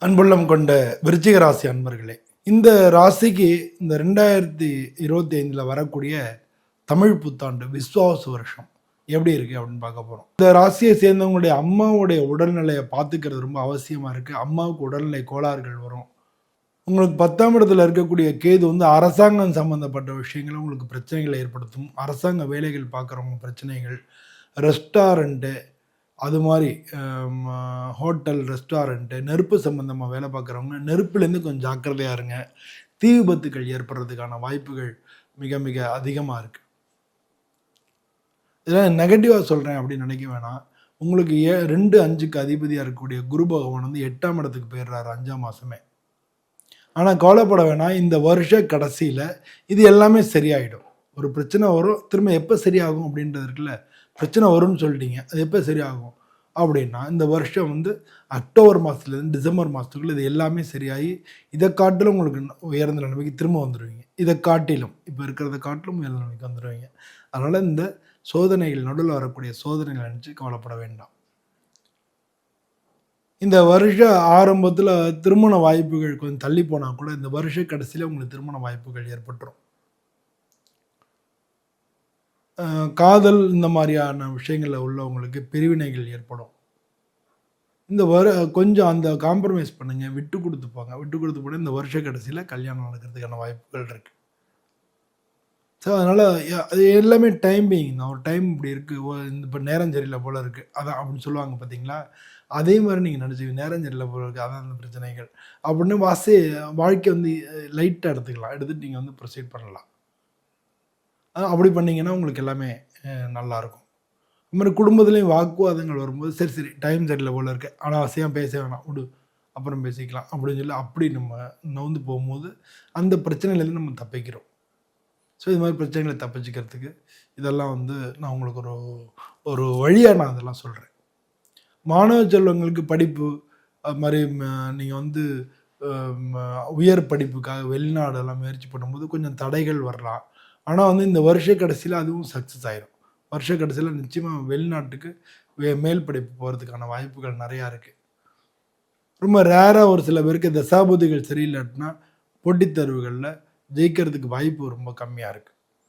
அன்புள்ளம் கொண்ட விருச்சிக ராசி அன்பர்களே, இந்த ராசிக்கு இந்த 2025ல வரக்கூடிய தமிழ் புத்தாண்டு விஸ்வாவசு வருஷம் எப்படி இருக்கு அப்படின்னு பார்க்க போறோம். இந்த ராசியை சேர்ந்தவங்களுடைய அம்மாவுடைய உடல்நிலையை பார்த்துக்கிறது ரொம்ப அவசியமா இருக்கு. அம்மாவுக்கு உடல்நிலை கோளாறுகள் வரும். உங்களுக்கு 10ஆம் இடத்துல இருக்கக்கூடிய கேது வந்து அரசாங்கம் சம்பந்தப்பட்ட விஷயங்கள் உங்களுக்கு பிரச்சனைகளை ஏற்படுத்தும். அரசாங்க வேலைகள் பார்க்குறவங்க பிரச்சனைகள், ரெஸ்டாரண்ட்டு அது மாரி ஹோட்டல், ரெஸ்டாரண்ட்டு, நெருப்பு சம்மந்தமா வேலை பார்க்குறவங்க, நெருப்புலேருந்து கொஞ்சம் ஜாக்கிரதையா இருங்க. தீ விபத்துக்கள் ஏற்படுறதுக்கான வாய்ப்புகள் மிக மிக அதிகமா இருக்கு. இதெல்லாம் நெகட்டிவா சொல்றேன் அப்படின்னு நினைக்க வேணாம். உங்களுக்கு 2, 5க்கு அதிபதியா இருக்கக்கூடிய குரு பகவான் வந்து 8ஆம் இடத்துக்கு போயிடுறாரு 5ஆம் மாசமே. ஆனா கவலைப்பட வேணாம். இந்த வருஷ கடைசியில இது எல்லாமே சரியாயிடும். ஒரு பிரச்சனை வரும். திரும்ப எப்ப சரியாகும் அப்படின்றது இருக்குல்ல. பிரச்சனை வரும்னு சொல்லிட்டீங்க. அது எப்ப சரியாகும்? அப்படின்னா, இந்த வருஷம் வந்து அக்டோபர் மாசத்துலேருந்து டிசம்பர் மாசத்துக்குள்ள இது எல்லாமே சரியாகி, இத காட்டிலும் உங்களுக்கு உயர்ந்த நிலைமைக்கு திரும்ப வந்துருவீங்க. இத காட்டிலும், இப்ப இருக்கிறத காட்டிலும் உயர்ந்த நிலைமைக்கு வந்துருவீங்க. அதனால இந்த சோதனைகள் நடுவுல வரக்கூடிய சோதனைகள நெனச்சு கவலைப்பட வேண்டாம். இந்த வருஷ ஆரம்பத்தில திருமண வாய்ப்புகள் கொஞ்சம் தள்ளி போனா கூட, இந்த வருஷ கடைசியில உங்களுக்கு திருமண வாய்ப்புகள் ஏற்பட்டுரும். காதல் இந்த மாரியான விஷயங்கள்ல உள்ளவங்களுக்கு பிரிவினைகள் ஏற்படும். இந்த கொஞ்சம் அந்த காம்ப்ரமைஸ் பண்ணுங்க. விட்டு குடுத்து போங்க. விட்டு குடுத்து போனா இந்த வருஷ கடைசியில கல்யாணம் நடக்கிறதுக்கான வாய்ப்புகள் இருக்கு. ஸோ, அதனால அது எல்லாமே டைமிங் தான். ஒரு டைம் இப்படி இருக்கு. இப்ப நேரம் சரியில்ல போல இருக்கு. அதான் அப்படின்னு சொல்லுவாங்க பார்த்தீங்களா? அதே மாரி நீங்க நெனச்சுக்கங்க. நேரம் சரியில்ல போல இருக்கு. அதான் அந்த பிரச்சனைகள். அப்படின்னு வாழ்க்கைய வந்து லைட்டா எடுத்துக்கலாம். எடுத்துட்டு நீங்க வந்து ப்ரொசீட் பண்ணலாம். அப்படி பண்ணீங்கன்னா உங்களுக்கு எல்லாமே நல்லாருக்கும். இது மாரி குடும்பத்திலயும் வாக்குவாதங்கள் வரும்போது, சரி, சரி டைம் சரியில்ல போல இருக்கு. அனாவசியமா பேச வேணாம். விடு. அப்புறம் பேசிக்கலாம். அப்படின்னு சொல்லி அப்படி நம்ம நவுந்து போம்போது, அந்த பிரச்சனையிலேருந்து நம்ம தப்பிக்கிறோம். ஸோ, இது மாரி பிரச்சனைகள தப்பிச்சுக்கிறதுக்கு, இதெல்லாம் வந்து நான் உங்களுக்கு ஒரு ஒரு வழியா நான் இதெல்லாம் சொல்றேன். மாணவ செல்வங்களுக்கு படிப்பு, அது மாரி நீங்க வந்து அ ம உயர் படிப்புக்காக வெளிநாடெல்லாம் முயற்சி பண்ணும்போது கொஞ்சம் தடைகள் வரலாம். ஆனா வந்து இந்த வருஷ கடைசியில அதுவும் சக்சஸ் ஆயிரும். வருஷ கடைசியில நிச்சயமா வெளிநாட்டுக்கு மேல் படிப்பு போறதுக்கான வாய்ப்புகள் நெறையா இருக்கு. ரொம்ப ரேரா ஒரு சில பேருக்கு தசாபுதிகள் சரியில்லாட்டினா, போட்டித் தேர்வுகள்ல ஜெயிக்கிறதுக்கு வாய்ப்பு ரொம்ப கம்மியா இருக்கு.